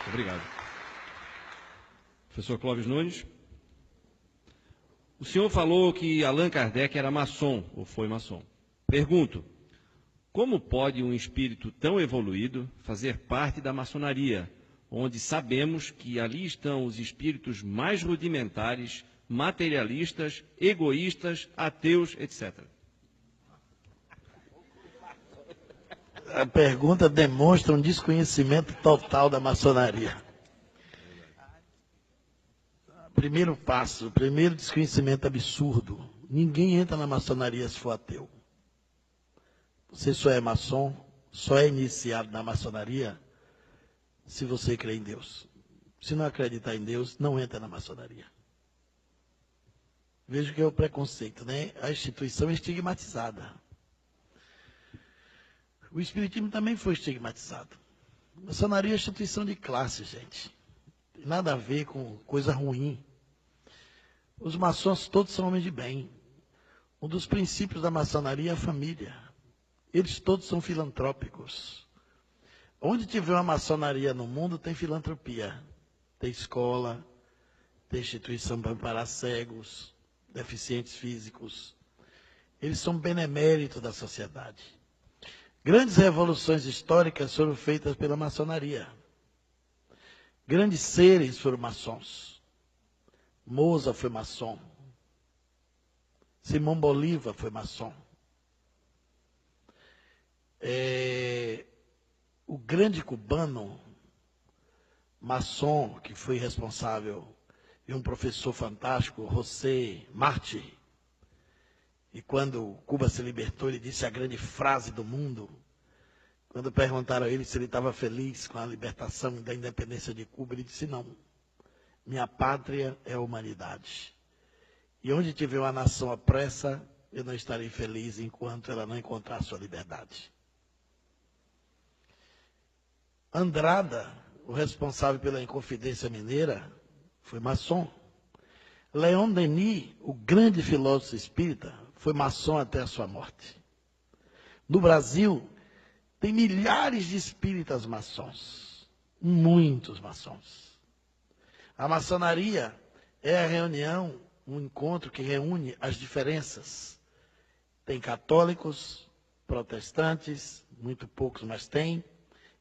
Obrigado. Professor Clóvis Nunes. O senhor falou que Allan Kardec era maçom, ou foi maçom. Pergunto, como pode um espírito tão evoluído fazer parte da maçonaria, onde sabemos que ali estão os espíritos mais rudimentares, materialistas, egoístas, ateus, etc.? A pergunta demonstra um desconhecimento total da maçonaria. Primeiro passo, primeiro desconhecimento absurdo. Ninguém entra na maçonaria se for ateu. Você só é maçom, só é iniciado na maçonaria se você crê em Deus. Se não acreditar em Deus, não entra na maçonaria. Veja que é o preconceito, né? A instituição é estigmatizada. O espiritismo também foi estigmatizado. A maçonaria é instituição de classe, gente. Tem nada a ver com coisa ruim. Os maçons todos são homens de bem. Um dos princípios da maçonaria é a família. Eles todos são filantrópicos. Onde tiver uma maçonaria no mundo, tem filantropia. Tem escola, tem instituição para amparar cegos, deficientes físicos. Eles são beneméritos da sociedade. Grandes revoluções históricas foram feitas pela maçonaria. Grandes seres foram maçons. Mozart foi maçom. Simão Bolívar foi maçom. O grande cubano, maçom, que foi responsável, e um professor fantástico, José Martí. E quando Cuba se libertou, ele disse a grande frase do mundo. Quando perguntaram a ele se ele estava feliz com a libertação da independência de Cuba, ele disse: não, minha pátria é a humanidade. E onde tiver uma nação opressa, eu não estarei feliz enquanto ela não encontrar sua liberdade. Andrada, o responsável pela Inconfidência Mineira, foi maçom. Leon Denis, o grande filósofo espírita, foi maçom até a sua morte. No Brasil, tem milhares de espíritas maçons, muitos maçons. A maçonaria é a reunião, um encontro que reúne as diferenças. Tem católicos, protestantes, muito poucos, mas tem,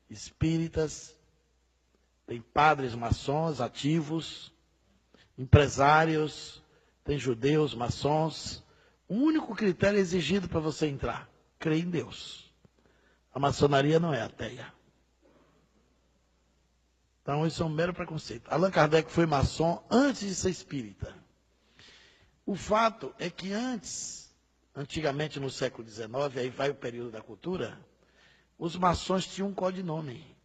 espíritas, tem padres maçons ativos, empresários, tem judeus maçons. O único critério exigido para você entrar, crer em Deus. A maçonaria não é ateia. Então, isso é um mero preconceito. Allan Kardec foi maçom antes de ser espírita. O fato é que antigamente no século XIX, aí vai o período da cultura, os maçons tinham um codinome.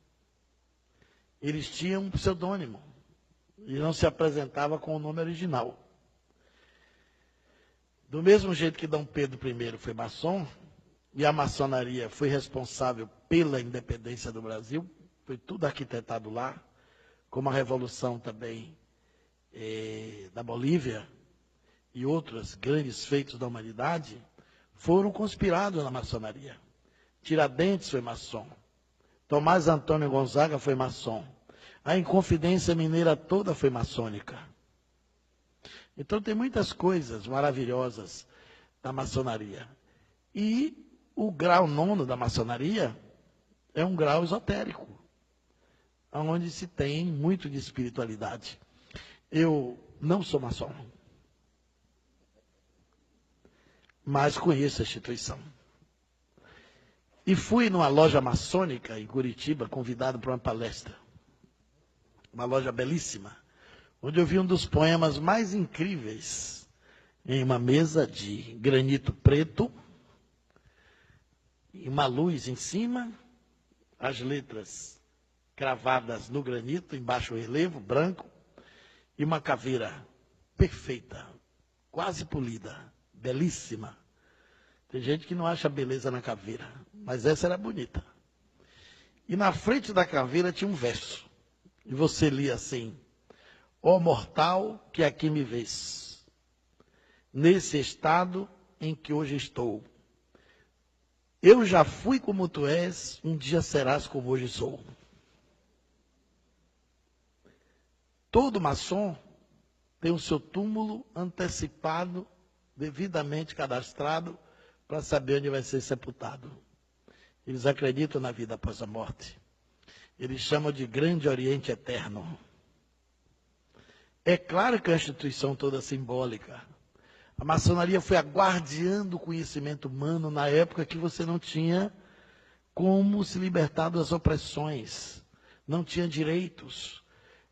Eles tinham um pseudônimo. E não se apresentava com o nome original. Do mesmo jeito que Dom Pedro I foi maçom, e a maçonaria foi responsável pela independência do Brasil, foi tudo arquitetado lá, como a revolução também da Bolívia e outros grandes feitos da humanidade, foram conspirados na maçonaria. Tiradentes foi maçom. Tomás Antônio Gonzaga foi maçom. A Inconfidência Mineira toda foi maçônica. Então tem muitas coisas maravilhosas da maçonaria. E o grau 9º da maçonaria é um grau esotérico, onde se tem muito de espiritualidade. Eu não sou maçom, mas conheço a instituição. E fui numa loja maçônica em Curitiba, convidado para uma palestra. Uma loja belíssima, onde eu vi um dos poemas mais incríveis, em uma mesa de granito preto, e uma luz em cima, as letras cravadas no granito, em baixo relevo, branco, e uma caveira perfeita, quase polida, belíssima. Tem gente que não acha beleza na caveira, mas essa era bonita. E na frente da caveira tinha um verso, e você lia assim: ó mortal que aqui me vês, nesse estado em que hoje estou, eu já fui como tu és, um dia serás como hoje sou. Todo maçom tem o seu túmulo antecipado, devidamente cadastrado, para saber onde vai ser sepultado. Eles acreditam na vida após a morte. Eles chamam de Grande Oriente Eterno. É claro que é uma instituição toda simbólica. A maçonaria foi a guardiã do conhecimento humano na época que você não tinha como se libertar das opressões, não tinha direitos.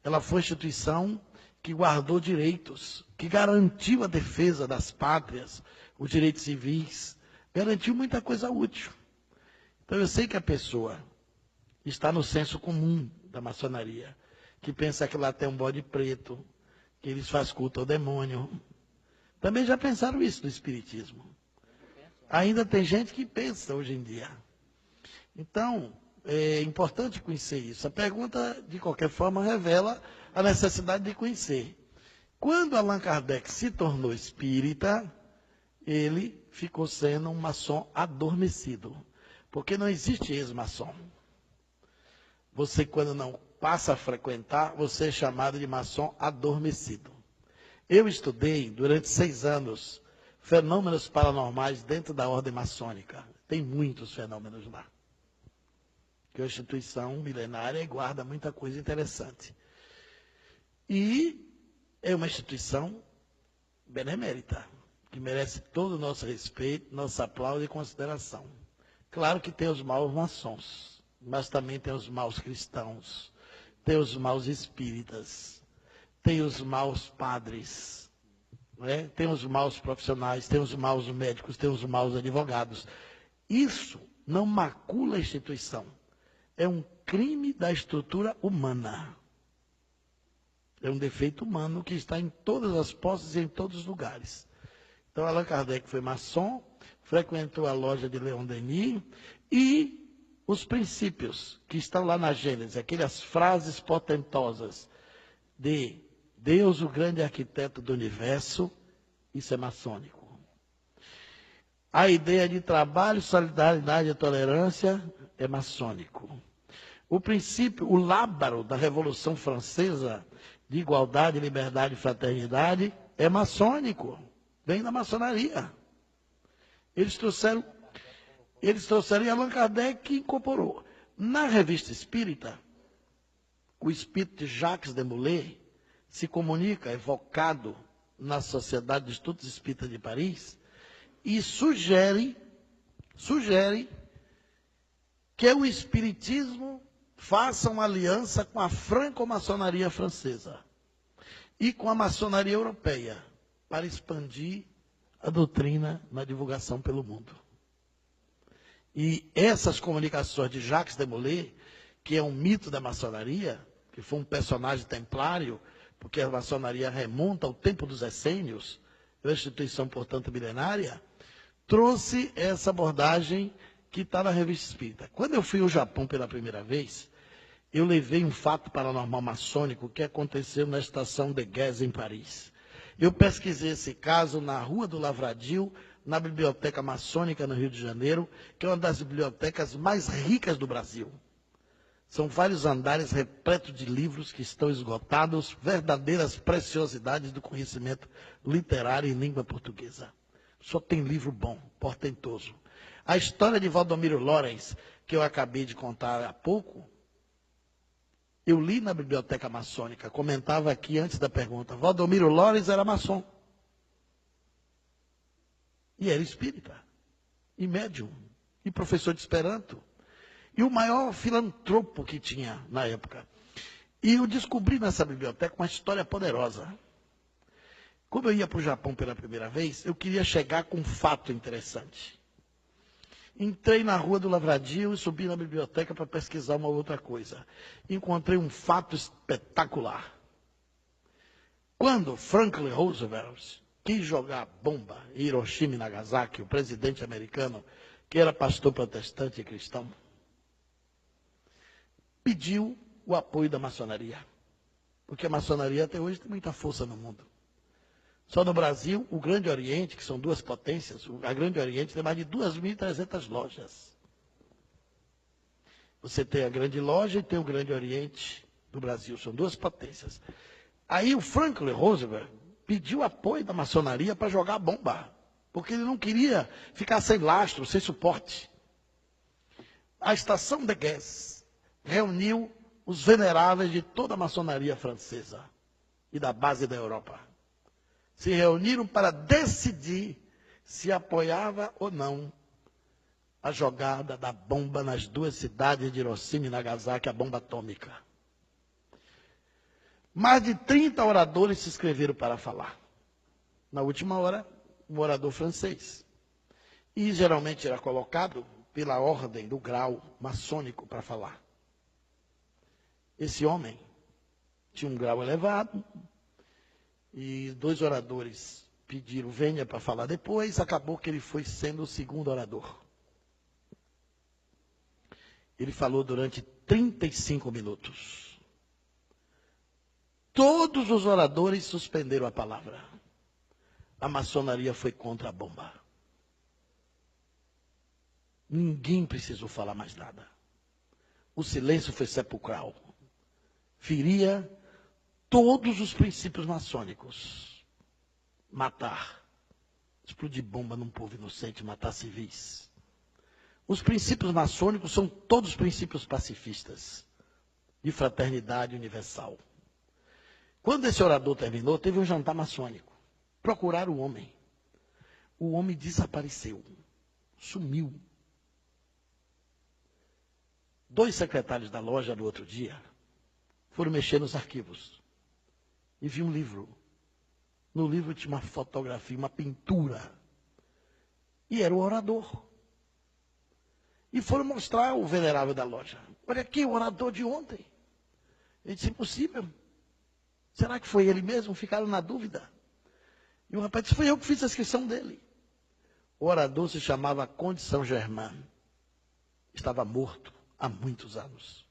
Ela foi a instituição que guardou direitos, que garantiu a defesa das pátrias, os direitos civis, garantiu muita coisa útil. Então eu sei que a pessoa está no senso comum da maçonaria, que pensa que lá tem um bode preto, que eles fazem culto ao demônio. Também já pensaram isso no Espiritismo. Ainda tem gente que pensa hoje em dia. Então, é importante conhecer isso. A pergunta, de qualquer forma, revela a necessidade de conhecer. Quando Allan Kardec se tornou espírita, ele ficou sendo um maçom adormecido. Porque não existe ex-maçom. Você, quando não passa a frequentar, você é chamado de maçom adormecido. Eu estudei, durante 6 anos, fenômenos paranormais dentro da ordem maçônica. Tem muitos fenômenos lá. Que é uma instituição milenária e guarda muita coisa interessante. E é uma instituição benemérita, que merece todo o nosso respeito, nosso aplauso e consideração. Claro que tem os maus maçons, mas também tem os maus cristãos, tem os maus espíritas, tem os maus padres, né? Tem os maus profissionais, tem os maus médicos, tem os maus advogados. Isso não macula a instituição. É um crime da estrutura humana. É um defeito humano que está em todas as posses e em todos os lugares. Então, Allan Kardec foi maçom, frequentou a loja de Leon Denis e os princípios que estão lá na Gênesis, aquelas frases portentosas de Deus, o grande arquiteto do universo, isso é maçônico. A ideia de trabalho, solidariedade e tolerância é maçônico. O princípio, o lábaro da Revolução Francesa, de igualdade, liberdade e fraternidade, é maçônico. Vem da maçonaria. Eles trouxeram e Allan Kardec incorporou. Na Revista Espírita, o espírito de Jacques Demolay se comunica, evocado na Sociedade de Estudos Espíritas de Paris, e sugere que o espiritismo faça uma aliança com a franco-maçonaria francesa e com a maçonaria europeia, para expandir a doutrina na divulgação pelo mundo. E essas comunicações de Jacques Demolay, que é um mito da maçonaria, que foi um personagem templário, porque a maçonaria remonta ao tempo dos essênios, é uma instituição, portanto, milenária, trouxe essa abordagem que está na Revista Espírita. Quando eu fui ao Japão pela primeira vez, eu levei um fato paranormal maçônico que aconteceu na estação de Gués, em Paris. Eu pesquisei esse caso na Rua do Lavradio, na Biblioteca Maçônica, no Rio de Janeiro, que é uma das bibliotecas mais ricas do Brasil. São vários andares repletos de livros que estão esgotados, verdadeiras preciosidades do conhecimento literário em língua portuguesa. Só tem livro bom, portentoso. A história de Valdomiro Lorenz, que eu acabei de contar há pouco, eu li na Biblioteca Maçônica, comentava aqui antes da pergunta, Valdomiro Lorenz era maçom. E era espírita, e médium, e professor de Esperanto. E o maior filantropo que tinha na época. E eu descobri nessa biblioteca uma história poderosa. Como eu ia para o Japão pela primeira vez, eu queria chegar com um fato interessante. Entrei na Rua do Lavradio e subi na biblioteca para pesquisar uma outra coisa. Encontrei um fato espetacular. Quando Franklin Roosevelt quis jogar bomba em Hiroshima e Nagasaki, o presidente americano, que era pastor protestante e cristão, pediu o apoio da maçonaria. Porque a maçonaria até hoje tem muita força no mundo. Só no Brasil, o Grande Oriente, que são duas potências, a Grande Oriente tem mais de 2.300 lojas. Você tem a Grande Loja e tem o Grande Oriente do Brasil, são duas potências. Aí o Franklin Roosevelt pediu apoio da maçonaria para jogar a bomba, porque ele não queria ficar sem lastro, sem suporte. A estação de Guess reuniu os veneráveis de toda a maçonaria francesa e da base da Europa. Se reuniram para decidir se apoiava ou não a jogada da bomba nas duas cidades de Hiroshima e Nagasaki, a bomba atômica. Mais de 30 oradores se inscreveram para falar. Na última hora, um orador francês. E geralmente era colocado pela ordem do grau maçônico para falar. Esse homem tinha um grau elevado e 2 oradores pediram venha para falar depois, acabou que ele foi sendo o segundo orador. Ele falou durante 35 minutos. Todos os oradores suspenderam a palavra. A maçonaria foi contra a bomba. Ninguém precisou falar mais nada. O silêncio foi sepulcral. Feria todos os princípios maçônicos. Matar. Explodir bomba num povo inocente, matar civis. Os princípios maçônicos são todos princípios pacifistas, de fraternidade universal. Quando esse orador terminou, teve um jantar maçônico. Procuraram o homem. O homem desapareceu. Sumiu. 2 secretários da loja, no outro dia, foram mexer nos arquivos. E viu um livro. No livro tinha uma fotografia, uma pintura. E era o orador. E foram mostrar o venerável da loja. Olha aqui, o orador de ontem. Ele disse, impossível. Será que foi ele mesmo? Ficaram na dúvida. E o rapaz disse, foi eu que fiz a inscrição dele. O orador se chamava Conde Saint-Germain. Estava morto há muitos anos.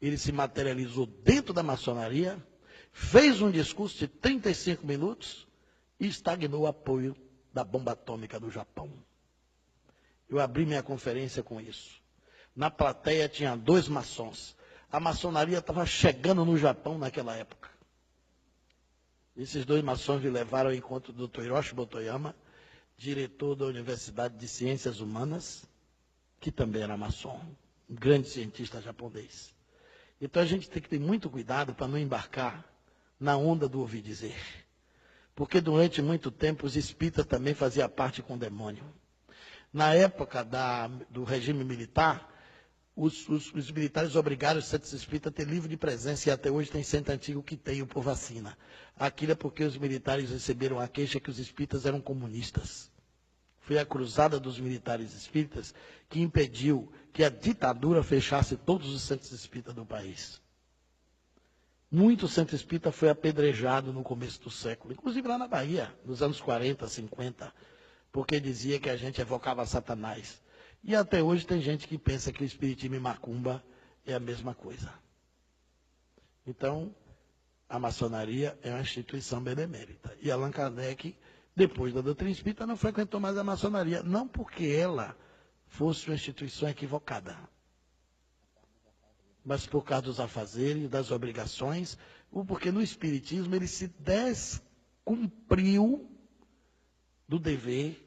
Ele se materializou dentro da maçonaria, fez um discurso de 35 minutos e estagnou o apoio da bomba atômica do Japão. Eu abri minha conferência com isso. Na plateia tinha 2 maçons. A maçonaria estava chegando no Japão naquela época. Esses 2 maçons me levaram ao encontro do Dr. Hiroshi Motoyama, diretor da Universidade de Ciências Humanas, que também era maçom, um grande cientista japonês. Então a gente tem que ter muito cuidado para não embarcar na onda do ouvir dizer. Porque durante muito tempo os espíritas também faziam parte com o demônio. Na época do regime militar, os militares obrigaram os centros espíritas a ter livro de presença e até hoje tem centro antigo que tem por vacina. Aquilo é porque os militares receberam a queixa que os espíritas eram comunistas. Foi a cruzada dos militares espíritas que impediu que a ditadura fechasse todos os centros espíritas do país. Muito centro espírita foi apedrejado no começo do século, inclusive lá na Bahia, nos anos 40, 50, porque dizia que a gente evocava Satanás. E até hoje tem gente que pensa que o espiritismo e macumba é a mesma coisa. Então, a maçonaria é uma instituição benemérita. E Allan Kardec, depois da doutrina espírita, não frequentou mais a maçonaria. Não porque ela fosse uma instituição equivocada, mas por causa dos afazeres, das obrigações, ou porque no espiritismo ele se descumpriu do dever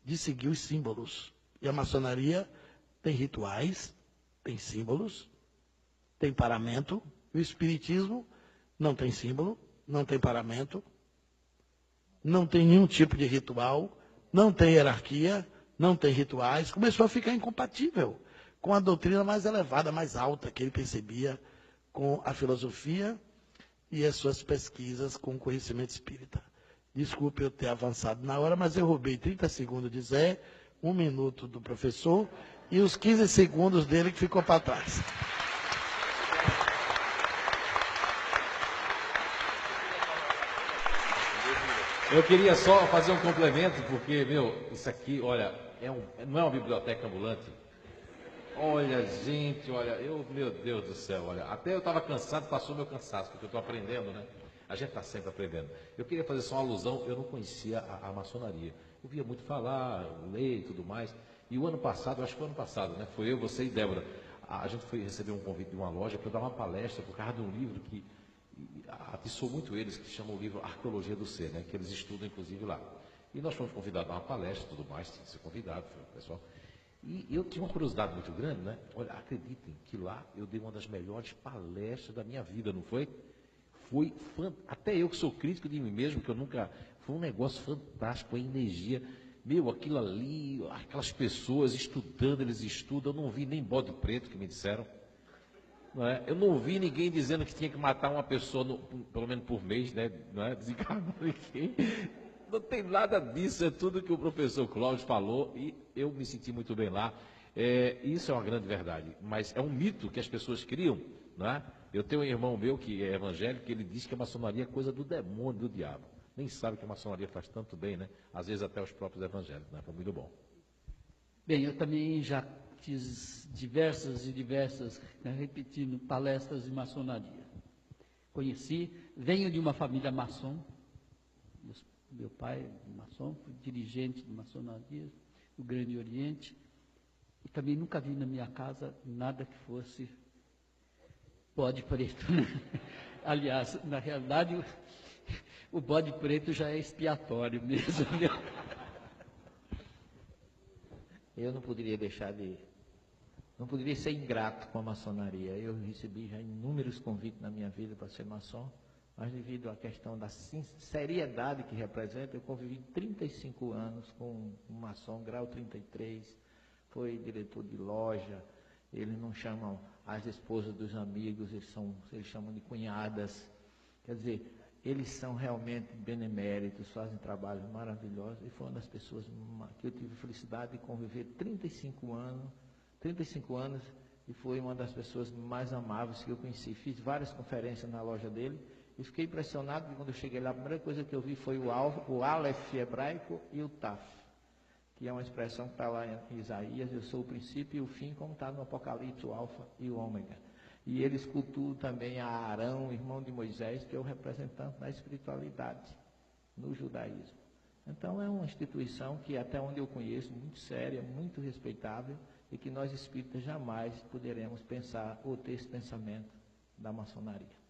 de seguir os símbolos. E a maçonaria tem rituais, tem símbolos, tem paramento. O espiritismo não tem símbolo, não tem paramento, não tem nenhum tipo de ritual, não tem hierarquia, não tem rituais. Começou a ficar incompatível com a doutrina mais elevada, mais alta que ele percebia com a filosofia e as suas pesquisas com o conhecimento espírita. Desculpe eu ter avançado na hora, mas eu roubei 30 segundos de Zé, 1 minuto do professor e os 15 segundos dele que ficou para trás. Eu queria só fazer um complemento, porque, isso aqui, olha, não é uma biblioteca ambulante. Olha, gente, olha, meu Deus do céu, olha, até eu estava cansado, passou meu cansaço, porque eu estou aprendendo, né? A gente está sempre aprendendo. Eu queria fazer só uma alusão, eu não conhecia a maçonaria. Eu via muito falar, ler e tudo mais. E o ano passado, acho que foi o ano passado, né? Foi eu, você e Débora. A gente foi receber um convite de uma loja para dar uma palestra por causa de um livro que atiçou muito eles, que chamam o livro Arqueologia do Ser, né? Que eles estudam, inclusive, lá. E nós fomos convidados a uma palestra e tudo mais, tinha que ser convidado, foi o pessoal. E eu tinha uma curiosidade muito grande, né? Olha, acreditem que lá eu dei uma das melhores palestras da minha vida, não foi? Até eu que sou crítico de mim mesmo, que eu nunca... Foi um negócio fantástico, a energia. Meu, aquilo ali, aquelas pessoas estudando, eles estudam, eu não vi nem bode preto que me disseram. Não é? Eu não vi ninguém dizendo que tinha que matar uma pessoa, pelo menos por mês, né? Não é? Desencarnar ninguém. Não tem nada disso, é tudo que o professor Clóvis falou e eu me senti muito bem lá. Isso é uma grande verdade, mas é um mito que as pessoas criam, não é? Eu tenho um irmão meu que é evangélico, que ele diz que a maçonaria é coisa do demônio, do diabo. Nem sabe que a maçonaria faz tanto bem, né? Às vezes até os próprios evangélicos, né? Foi muito bom. Bem, eu também já fiz diversas, né, repetindo, palestras de maçonaria. Conheci, venho de uma família maçom, meu pai é maçom, fui dirigente de maçonaria do Grande Oriente, e também nunca vi na minha casa nada que fosse bode preto. Aliás, na realidade, o bode preto já é expiatório mesmo. Eu não poderia ser ingrato com a maçonaria. Eu recebi já inúmeros convites na minha vida para ser maçom, mas devido à questão da seriedade que representa, eu convivi 35 anos com um maçom, grau 33, foi diretor de loja. Eles não chamam as esposas dos amigos, eles chamam de cunhadas. Quer dizer, eles são realmente beneméritos, fazem trabalhos maravilhosos, e foi uma das pessoas que eu tive a felicidade de conviver 35 anos, e foi uma das pessoas mais amáveis que eu conheci. Fiz várias conferências na loja dele, e fiquei impressionado que quando eu cheguei lá, a primeira coisa que eu vi foi o Aleph hebraico e o Taf, que é uma expressão que está lá em Isaías: eu sou o princípio e o fim, como está no Apocalipse, o Alfa e o Ômega. E eles cultuam também a Arão, irmão de Moisés, que é o representante da espiritualidade no judaísmo. Então é uma instituição que, até onde eu conheço, muito séria, muito respeitável, e que nós espíritas jamais poderemos pensar ou ter esse pensamento da maçonaria.